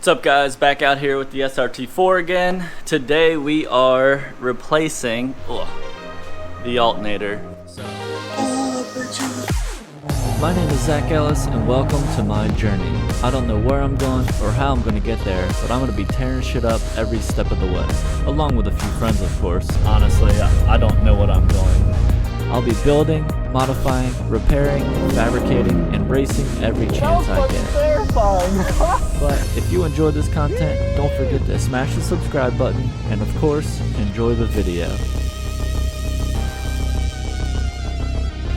What's up guys, back out here with the SRT-4 again. Today we are replacing the alternator. My name is Zach Ellis and welcome to my journey. I don't know where I'm going or how I'm going to get there, but I'm going to be tearing shit up every step of the way. Along with a few friends, of course. Honestly, I don't know what I'm doing. I'll be building, modifying, repairing, fabricating, and racing every chance I get. But if you enjoyed this content, don't forget to smash the subscribe button and of course, enjoy the video.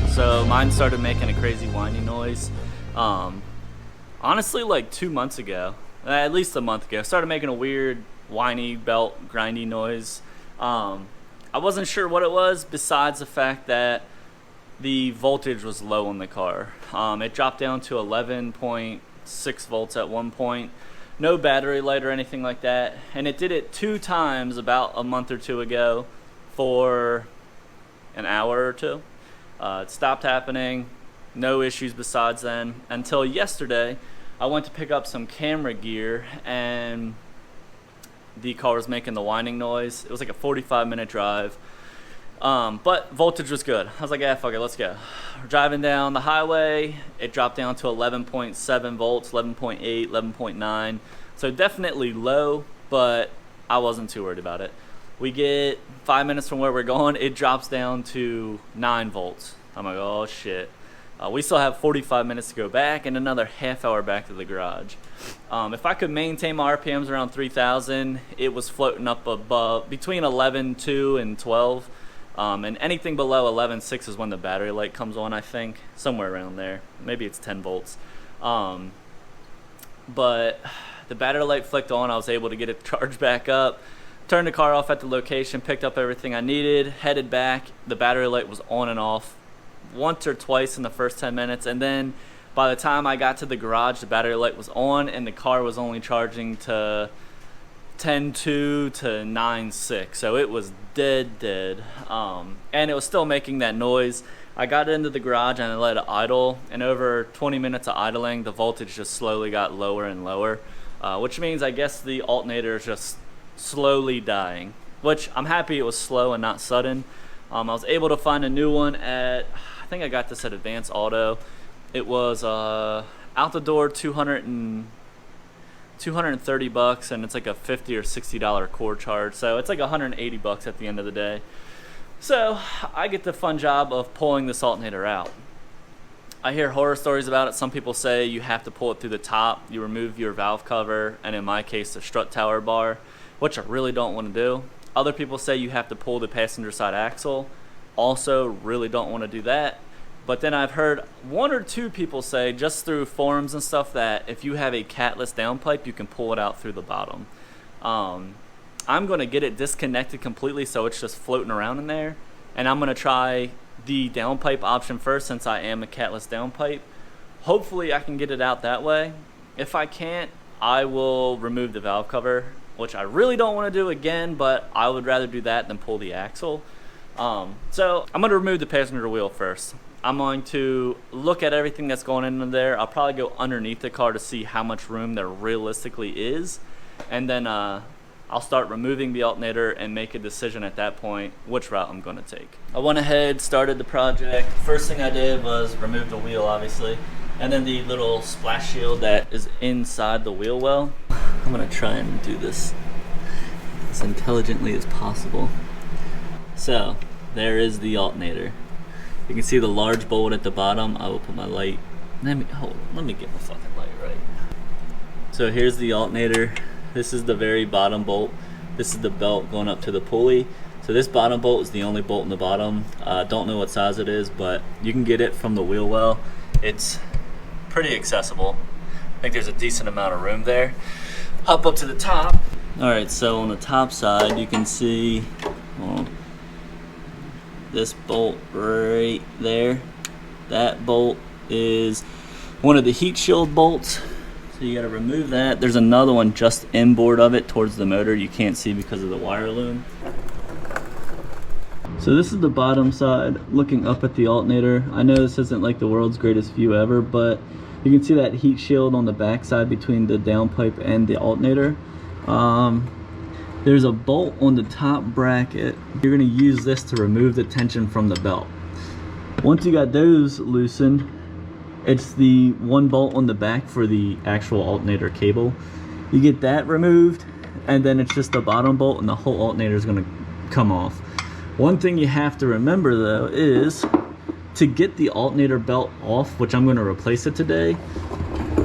So mine started making a crazy whiny noise. Honestly, like 2 months ago, at least a month ago, started making a weird whiny belt grindy noise. I wasn't sure what it was besides the fact that the voltage was low in the car. It dropped down to 11.6 volts at one point. No battery light or anything like that. And it did it 2 times about a month or 2 ago for an hour or 2. It stopped happening. No issues besides then. Until yesterday, I went to pick up some camera gear and the car was making the whining noise. It was like a 45-minute drive. But voltage was good. I was like, yeah, fuck it, let's go. We're driving down the highway. It dropped down to 11.7 volts, 11.8, 11.9. So definitely low, but I wasn't too worried about it. We get 5 minutes from where we're going. It drops down to 9 volts. I'm like, oh shit. We still have 45 minutes to go back and another half hour back to the garage. If I could maintain my RPMs around 3,000, it was floating up above between 11.2 and 12. And anything below 11.6 is when the battery light comes on, I think. Somewhere around there. Maybe it's 10 volts. But the battery light flicked on. I was able to get it charged back up. Turned the car off at the location, picked up everything I needed, headed back. The battery light was on and off once or twice in the first 10 minutes. And then by the time I got to the garage, the battery light was on and the car was only charging to 10.2 to 9.6, so it was dead. And it was still making that noise. I got into the garage and I let it idle, and over 20 minutes of idling, the voltage just slowly got lower and lower, which means I guess the alternator is just slowly dying, which I'm happy it was slow and not sudden. I was able to find a new one at, I think I got this at Advanced Auto. It was out the door $230, and it's like a $50 or $60 core charge, so it's like $180 at the end of the day. So I get the fun job of pulling this alternator out. I hear horror stories about it. Some people say you have to pull it through the top. You remove your valve cover, and in my case the strut tower bar, which I really don't want to do. Other people say you have to pull the passenger side axle. Also really don't want to do that. But then I've heard 1 or 2 people say, just through forums and stuff, that if you have a catless downpipe, you can pull it out through the bottom. I'm going to get it disconnected completely so it's just floating around in there. And I'm going to try the downpipe option first, since I am a catless downpipe. Hopefully I can get it out that way. If I can't, I will remove the valve cover, which I really don't want to do again, but I would rather do that than pull the axle. So I'm going to remove the passenger wheel first. I'm going to look at everything that's going in there. I'll probably go underneath the car to see how much room there realistically is. And then I'll start removing the alternator and make a decision at that point which route I'm going to take. I went ahead, started the project. First thing I did was remove the wheel, obviously. And then the little splash shield that is inside the wheel well. I'm going to try and do this as intelligently as possible. So, there is the alternator. You can see the large bolt at the bottom. I will put my light. Let me get my fucking light right. So here's the alternator. This is the very bottom bolt. This is the belt going up to the pulley. So this bottom bolt is the only bolt in the bottom. Don't know what size it is, but you can get it from the wheel well. It's pretty accessible. I think there's a decent amount of room there. Hop up to the top. Alright, so on the top side you can see this bolt right there. That bolt is one of the heat shield bolts, so you got to remove that. There's another one just inboard of it towards the motor you can't see because of the wire loom. So this is the bottom side looking up at the alternator. I know this isn't like the world's greatest view ever, but You can see that heat shield on the back side between the downpipe and the alternator. There's a bolt on the top bracket. You're gonna use this to remove the tension from the belt. Once you got those loosened, it's the one bolt on the back for the actual alternator cable. You get that removed, and then it's just the bottom bolt, and the whole alternator is gonna come off. One thing you have to remember though is to get the alternator belt off, which I'm gonna replace it today,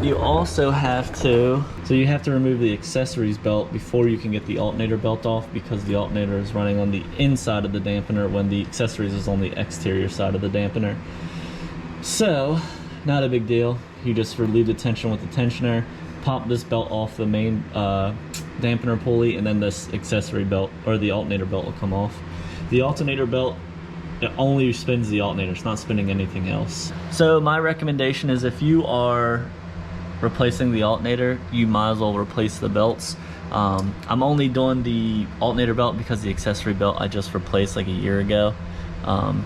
you also have to, you have to remove the accessories belt before you can get the alternator belt off, because the alternator is running on the inside of the dampener when the accessories is on the exterior side of the dampener. So, not a big deal. You just relieve the tension with the tensioner, pop this belt off the main dampener pulley, and then this accessory belt, or the alternator belt, will come off. The alternator belt, it only spins the alternator, it's not spinning anything else. So my recommendation is, if you are replacing the alternator, you might as well replace the belts. I'm only doing the alternator belt because the accessory belt I just replaced like a year ago.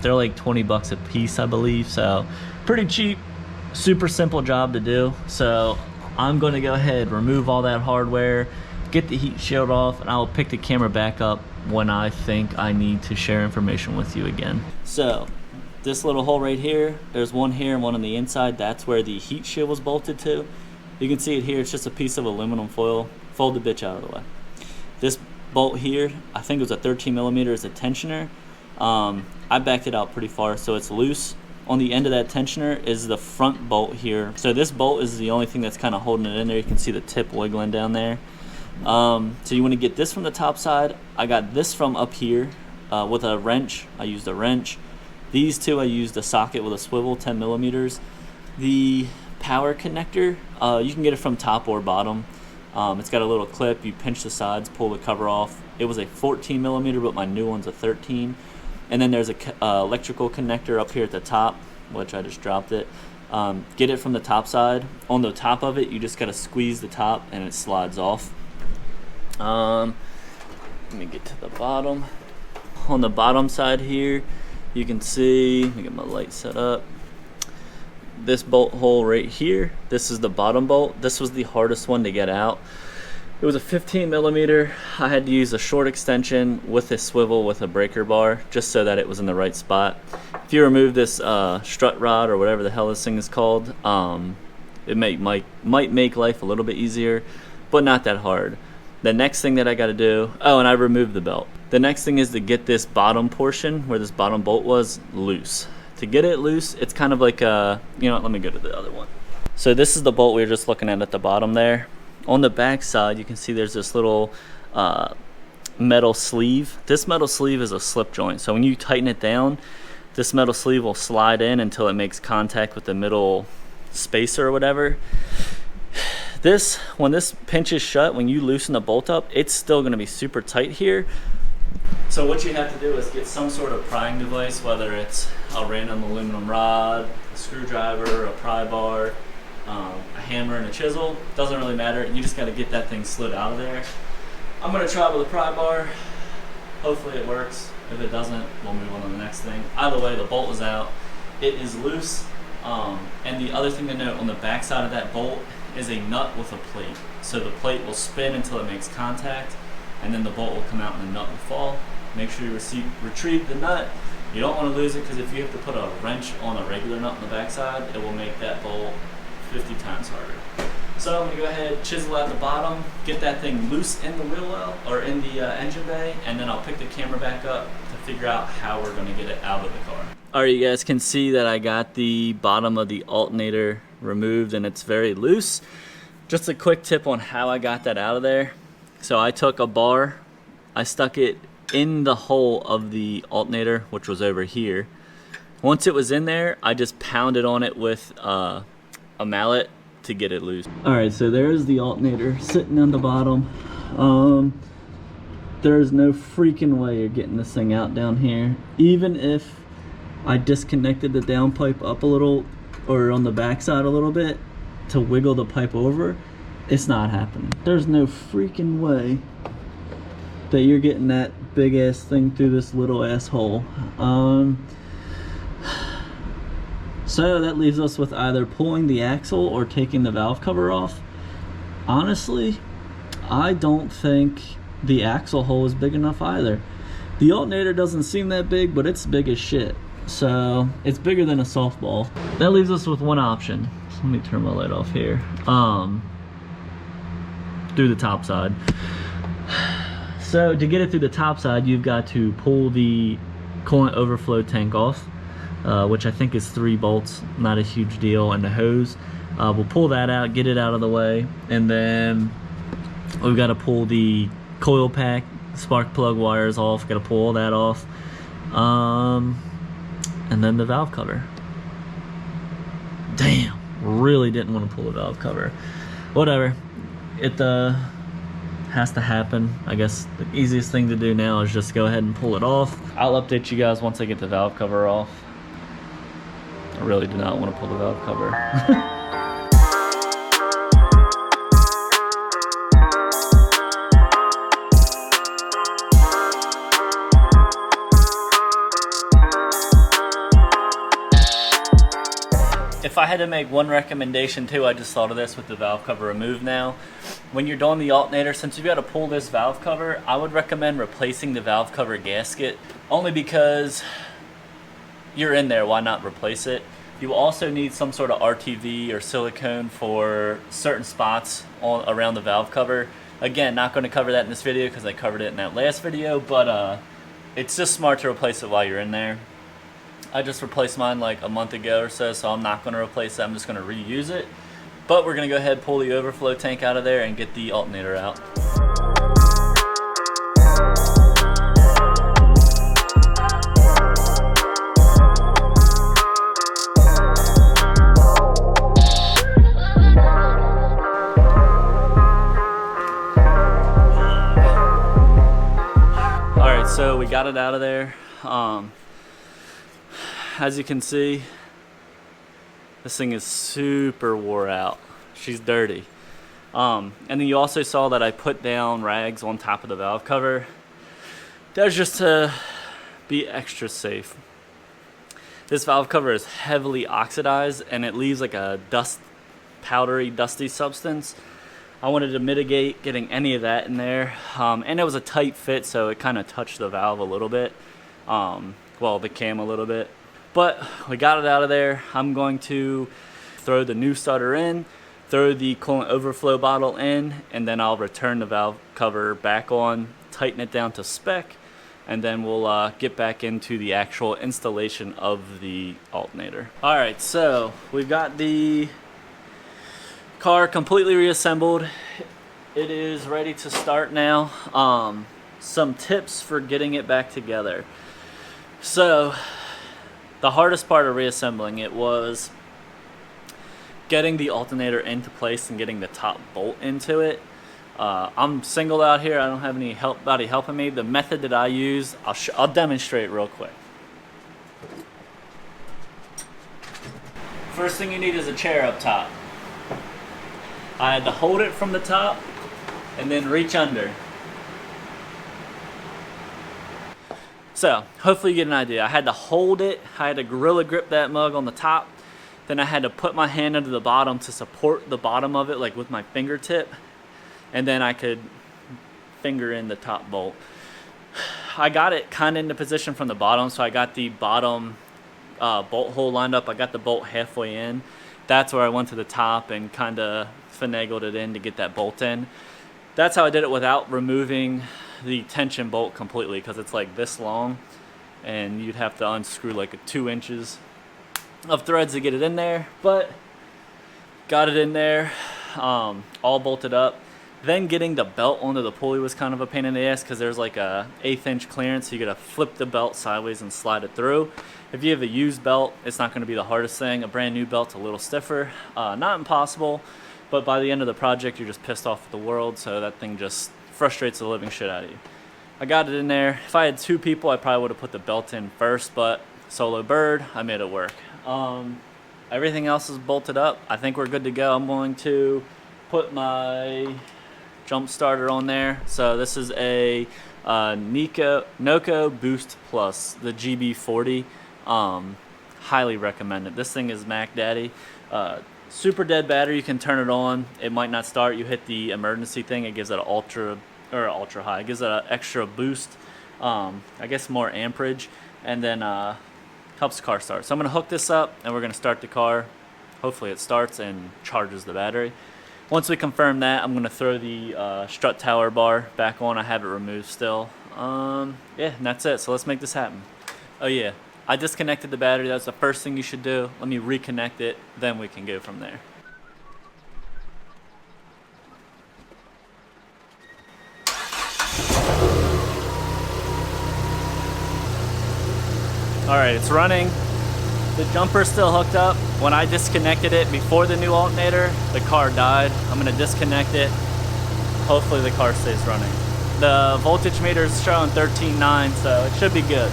They're like 20 bucks a piece, I believe, so pretty cheap, super simple job to do. So I'm going to go ahead, remove all that hardware, get the heat shield off, and I'll pick the camera back up when I think I need to share information with you again. So this little hole right here, there's one here and one on the inside. That's where the heat shield was bolted to. You can see it here, it's just a piece of aluminum foil. Fold the bitch out of the way. This bolt here, I think it was a 13 millimeter, is a tensioner. I backed it out pretty far, so it's loose. On the end of that tensioner is the front bolt here. So this bolt is the only thing that's kind of holding it in there. You can see the tip wiggling down there. So you want to get this from the top side. I got this from up here with a wrench. I used a wrench. These two I used a socket with a swivel, 10 millimeters. The power connector, you can get it from top or bottom. It's got a little clip. You pinch the sides, pull the cover off. It was a 14 millimeter, but my new one's a 13. And then there's a electrical connector up here at the top, which I just dropped it. Get it from the top side. On the top of it, you just got to squeeze the top and it slides off. Let me get to the bottom. On the bottom side here, you can see, let me get my light set up. This bolt hole right here, this is the bottom bolt. This was the hardest one to get out. It was a 15 millimeter. I had to use a short extension with a swivel with a breaker bar just so that it was in the right spot. If you remove this strut rod or whatever the hell this thing is called, it might make life a little bit easier, but not that hard. The next thing that I got to do, oh, and I removed the belt. The next thing is to get this bottom portion where this bottom bolt was loose. To get it loose, it's kind of like a, you know what, let me go to the other one. So this is the bolt we were just looking at the bottom there. On the back side, you can see there's this little metal sleeve. This metal sleeve is a slip joint. So when you tighten it down, this metal sleeve will slide in until it makes contact with the middle spacer or whatever. When this pinches shut, when you loosen the bolt up, it's still going to be super tight here. So what you have to do is get some sort of prying device, whether it's a random aluminum rod, a screwdriver, a pry bar, a hammer and a chisel. Doesn't really matter. You just got to get that thing slid out of there. I'm going to try with a pry bar. Hopefully it works. If it doesn't, we'll move on to the next thing. Either way, the bolt is out. It is loose. And the other thing to note, on the back side of that bolt is a nut with a plate. So the plate will spin until it makes contact, and then the bolt will come out and the nut will fall. Make sure you retrieve the nut. You don't want to lose it, because if you have to put a wrench on a regular nut on the back side, it will make that bolt 50 times harder. So I'm going to go ahead, chisel out the bottom, get that thing loose in the wheel well, or in the engine bay, and then I'll pick the camera back up to figure out how we're going to get it out of the car. Alright, you guys can see that I got the bottom of the alternator removed and it's very loose. Just a quick tip on how I got that out of there. So I took a bar, I stuck it in the hole of the alternator, which was over here. Once it was in there, I just pounded on it with a mallet to get it loose. Alright, so there's the alternator sitting on the bottom. There's no freaking way you're getting this thing out down here. Even if I disconnected the downpipe up a little, or on the backside a little bit, to wiggle the pipe over, it's not happening. There's no freaking way that you're getting that big ass thing through this little ass hole. So that leaves us with either pulling the axle or taking the valve cover off. Honestly, I don't think the axle hole is big enough either. The alternator doesn't seem that big, but it's big as shit. So it's bigger than a softball. That leaves us with one option. So let me turn my light off here. Through the top side. So to get it through the top side, you've got to pull the coolant overflow tank off, which I think is 3 bolts, not a huge deal, and the hose. We'll pull that out, get it out of the way, and then we've got to pull the coil pack, spark plug wires off, got to pull all that off, and then the valve cover. Damn, really didn't want to pull the valve cover. Whatever, it has to happen. I guess the easiest thing to do now is just go ahead and pull it off. I'll update you guys once I get the valve cover off. I really do not want to pull the valve cover. If I had to make one recommendation too, I just thought of this with the valve cover removed now. When you're doing the alternator, since you've got to pull this valve cover, I would recommend replacing the valve cover gasket, only because you're in there, why not replace it? You also need some sort of RTV or silicone for certain spots around the valve cover. Again, not going to cover that in this video because I covered it in that last video, but it's just smart to replace it while you're in there. I just replaced mine like a month ago or so, so I'm not going to replace it. I'm just going to reuse it. But we're going to go ahead and pull the overflow tank out of there and get the alternator out. Alright, so we got it out of there. As you can see, this thing is super wore out. She's dirty. And then you also saw that I put down rags on top of the valve cover. That was just to be extra safe. This valve cover is heavily oxidized and it leaves like a powdery, dusty substance. I wanted to mitigate getting any of that in there. And it was a tight fit, so it kind of touched the valve a little bit. Well, the cam a little bit. But we got it out of there. I'm going to throw the new starter in, throw the coolant overflow bottle in, and then I'll return the valve cover back on, tighten it down to spec, and then we'll get back into the actual installation of the alternator. Alright, so we've got the car completely reassembled. It is ready to start now. Some tips for getting it back together. So the hardest part of reassembling it was getting the alternator into place and getting the top bolt into it. I'm single out here. I don't have anybody helping me. The method that I use, I'll demonstrate real quick. First thing you need is a chair up top. I had to hold it from the top and then reach under. So, hopefully you get an idea. I had to hold it, I had to gorilla grip that mug on the top, then I had to put my hand under the bottom to support the bottom of it, like with my fingertip, and then I could finger in the top bolt. I got it kind of into position from the bottom, so I got the bottom bolt hole lined up. I got the bolt halfway in. That's where I went to the top and kind of finagled it in to get that bolt in. That's how I did it without removing the tension bolt completely, because it's like this long and you'd have to unscrew like 2 inches of threads to get it in there, but got it in there, all bolted up. Then getting the belt onto the pulley was kind of a pain in the ass because there's like a 1/8 inch clearance, so you gotta flip the belt sideways and slide it through. If you have a used belt, it's not going to be the hardest thing. A brand new belt's a little stiffer. Not impossible, but by the end of the project you're just pissed off at the world, so that thing just frustrates the living shit out of you. I got it in there. If I had 2 people, I probably would have put the belt in first, but solo bird, I made it work. Everything else is bolted up. I think we're good to go. I'm going to put my jump starter on there. So this is a Noco Boost Plus, the GB40. highly recommend it. This thing is Mac Daddy. Super dead battery, you can turn it on. It might not start. You hit the emergency thing, it gives it an ultra high. It gives it an extra boost, I guess more amperage, and then helps the car start. So I'm gonna hook this up and we're gonna start the car. Hopefully it starts and charges the battery. Once we confirm that, I'm gonna throw the strut tower bar back on. I have it removed still. Yeah, and that's it. So let's make this happen. Oh yeah, I disconnected the battery. That's the first thing you should do. Let me reconnect it, then we can go from there. All right, it's running. The jumper's still hooked up. When I disconnected it before the new alternator, the car died. I'm gonna disconnect it. Hopefully the car stays running. The voltage meter is showing 13.9, so it should be good.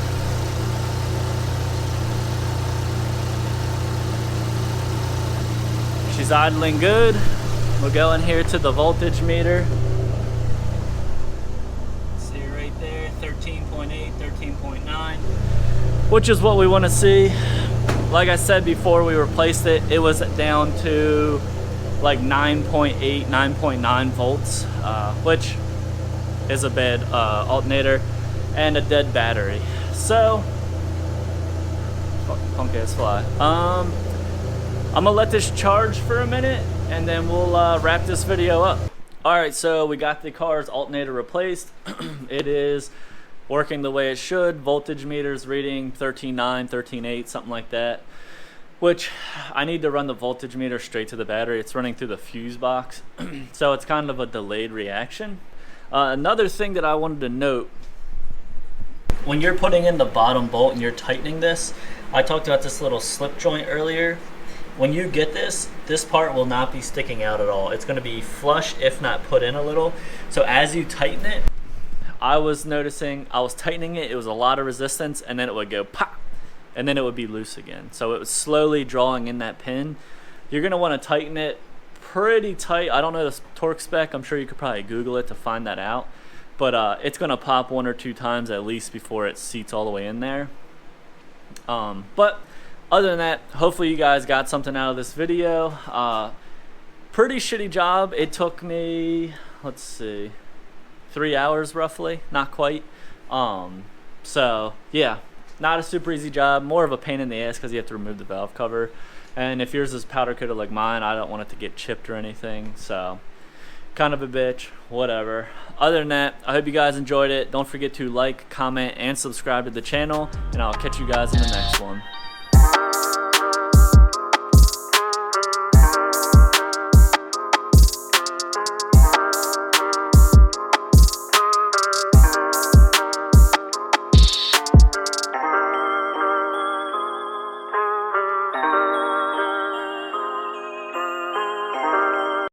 She's idling good. We'll go in here to the voltage meter. See it right there, 13.8, 13.9, which is what we want to see. Like I said before we replaced it, it was down to like 9.8, 9.9 volts, which is a bad alternator and a dead battery. So, punk ass fly. I'm gonna let this charge for a minute and then we'll wrap this video up. All right, so we got the car's alternator replaced. It is working the way it should. Voltage meter's reading 13.9, 13.8, something like that, which I need to run the voltage meter straight to the battery. It's running through the fuse box, so it's kind of a delayed reaction. Another thing that I wanted to note, when you're putting in the bottom bolt and you're tightening this, I talked about this little slip joint earlier. When you get this part will not be sticking out at all. It's gonna be flush, if not put in a little. So as you tighten it, I was noticing I was tightening it, it was a lot of resistance, and then it would go pop, and then it would be loose again. So it was slowly drawing in that pin. You're gonna wanna tighten it pretty tight. I don't know the torque spec. I'm sure you could probably Google it to find that out. But it's gonna pop 1 or 2 times at least before it seats all the way in there. But other than that, hopefully you guys got something out of this video. Pretty shitty job. It took me, let's see, 3 hours roughly, not quite. So yeah, not a super easy job, more of a pain in the ass because you have to remove the valve cover, and if yours is powder coated like mine, I don't want it to get chipped or anything, so kind of a bitch, whatever. Other than that, I hope you guys enjoyed it. Don't forget to like, comment, and subscribe to the channel, and I'll catch you guys in the next one.